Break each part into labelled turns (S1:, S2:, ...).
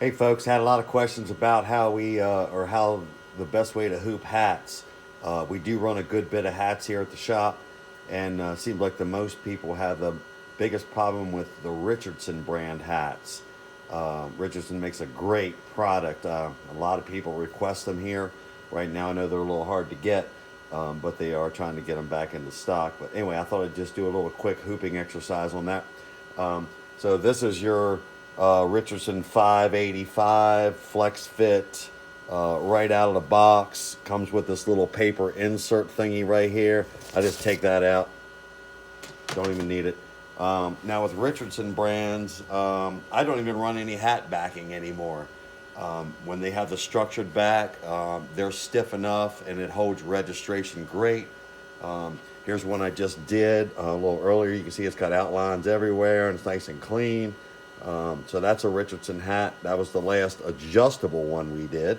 S1: Hey folks, had a lot of questions about how we or how the best way to hoop hats. We do run a good bit of hats here at the shop, and seems like the most people have the biggest problem with the Richardson brand hats. Richardson makes a great product. A lot of people request them here. Right now, I know they're a little hard to get, but they are trying to get them back into stock. But anyway, I thought I'd just do a little quick hooping exercise on that. So this is your Richardson 585 Flex Fit right out of the box. Comes with this little paper insert thingy right here. I just take that out. Don't even need it. Now with Richardson brands, I don't even run any hat backing anymore. When they have the structured back, they're stiff enough and it holds registration great. Here's one I just did a little earlier. You can see it's got outlines everywhere and it's nice and clean. So that's a Richardson hat. That was the last adjustable one we did.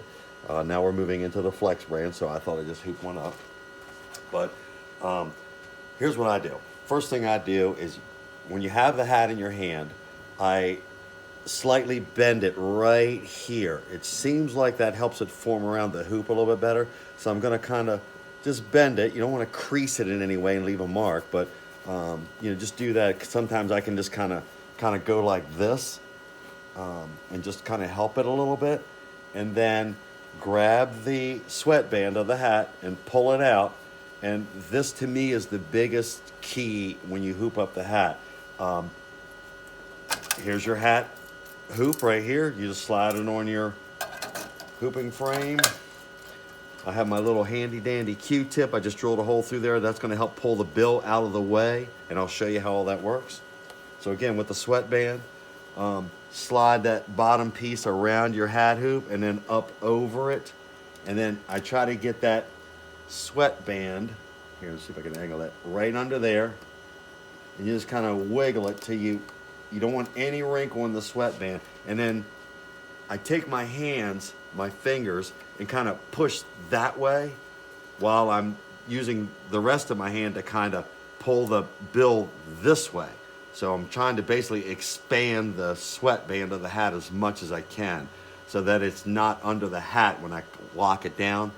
S1: Now we're moving into the Flex brand, so I thought I'd just hoop one up. But here's what I do. First thing I do is when you have the hat in your hand, I slightly bend it right here. It seems like that helps it form around the hoop a little bit better. So I'm going to kind of just bend it. You don't want to crease it in any way and leave a mark, but just do that. Sometimes I can just kind of go like this and just kind of help it a little bit, and then grab the sweatband of the hat and pull it out. And this to me is the biggest key when you hoop up the hat. Here's your hat hoop right here. You just slide it on your hooping frame. I have my little handy dandy Q-tip. I just drilled a hole through there. That's going to help pull the bill out of the way, and I'll show you how all that works. So again, with the sweatband, slide that bottom piece around your hat hoop and then up over it. And then I try to get that sweatband, here, let's see if I can angle that, right under there. And you just kind of wiggle it till you don't want any wrinkle in the sweatband. And then I take my hands, my fingers, and kind of push that way while I'm using the rest of my hand to kind of pull the bill this way. So I'm trying to basically expand the sweatband of the hat as much as I can so that it's not under the hat when I lock it down,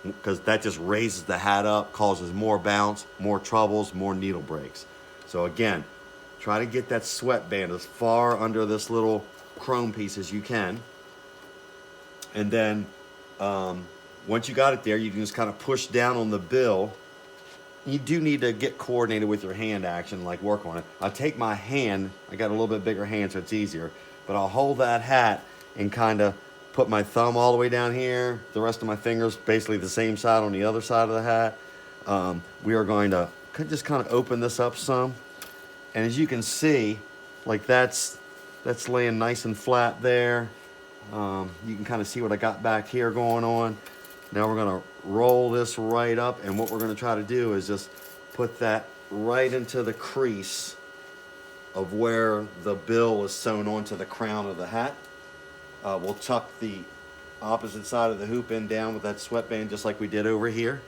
S1: because that just raises the hat up, causes more bounce, more troubles, more needle breaks. So again, try to get that sweatband as far under this little chrome piece as you can. And then once you got it there, you can just kind of push down on the bill. You do need to get coordinated with your hand action, like work on it. I'll take my hand, I got a little bit bigger hand so it's easier, but I'll hold that hat and kind of put my thumb all the way down here, the rest of my fingers basically the same side on the other side of the hat. We are going to just kind of open this up some. And as you can see, like that's laying nice and flat there. You can kind of see what I got back here going on. Now we're going to roll this right up, and what we're going to try to do is just put that right into the crease of where the bill is sewn onto the crown of the hat. We'll tuck the opposite side of the hoop in down with that sweatband just like we did over here.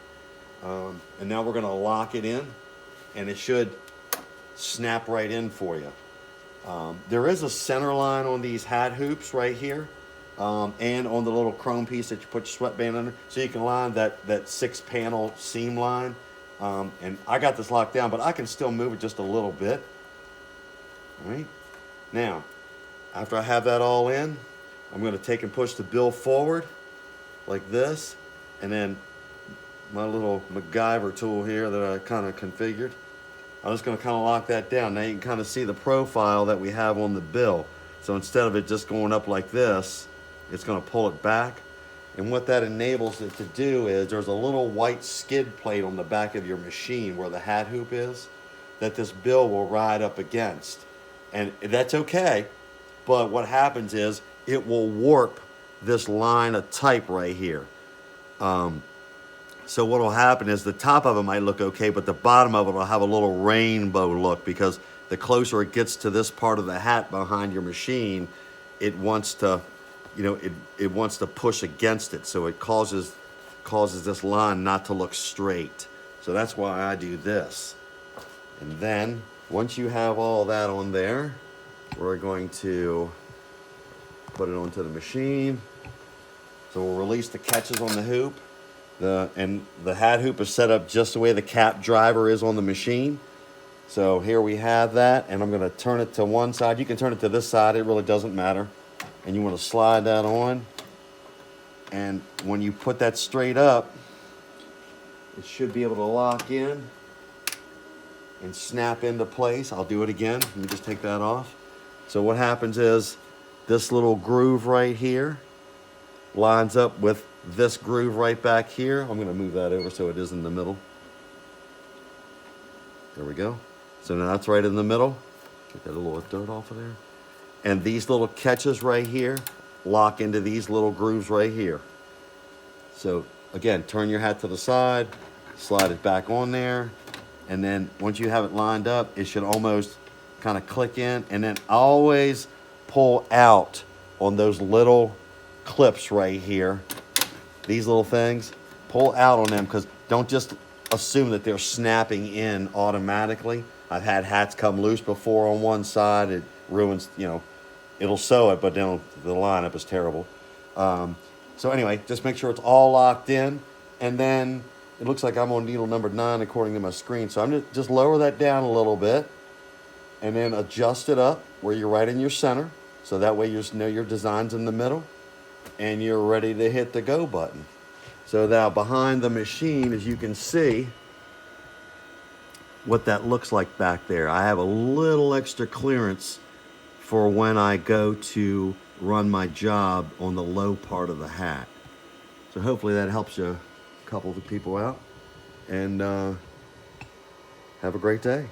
S1: And now we're going to lock it in, and it should snap right in for you. There is a center line on these hat hoops right here. And on the little chrome piece that you put your sweatband under, so you can line that 6-panel seam line. And I got this locked down, but I can still move it just a little bit. All right. Now, after I have that all in, I'm going to take and push the bill forward like this, and then my little MacGyver tool here that I kind of configured, I'm just going to kind of lock that down. Now you can kind of see the profile that we have on the bill. So instead of it just going up like this, it's going to pull it back. And what that enables it to do is there's a little white skid plate on the back of your machine where the hat hoop is that this bill will ride up against. And that's okay, but what happens is it will warp this line of type right here. So what will happen is the top of it might look okay, but the bottom of it will have a little rainbow look, because the closer it gets to this part of the hat behind your machine, it wants to it wants to push against it, so it causes this line not to look straight. So that's why I do this. And then once you have all that on there, we're going to put it onto the machine. So we'll release the catches on the hoop. And the hat hoop is set up just the way the cap driver is on the machine. So here we have that, and I'm going to turn it to one side. You can turn it to this side, it really doesn't matter. And you want to slide that on. And when you put that straight up, it should be able to lock in and snap into place. I'll do it again. Let me just take that off. So what happens is this little groove right here lines up with this groove right back here. I'm going to move that over so it is in the middle. There we go. So now that's right in the middle. Get that little dirt off of there. And these little catches right here lock into these little grooves right here. So again, turn your hat to the side, slide it back on there, and then once you have it lined up, it should almost kind of click in, and then always pull out on those little clips right here. These little things, pull out on them, because don't just assume that they're snapping in automatically. I've had hats come loose before on one side. It ruins, you know, it'll sew it, but then the lineup is terrible. So anyway, just make sure it's all locked in. And then it looks like I'm on needle number 9 according to my screen. So I'm just lower that down a little bit and then adjust it up where you're right in your center. So that way you know your design's in the middle and you're ready to hit the go button. So now behind the machine, as you can see, what that looks like back there. I have a little extra clearance for when I go to run my job on the low part of the hat. So hopefully that helps you, a couple of the people out, and have a great day.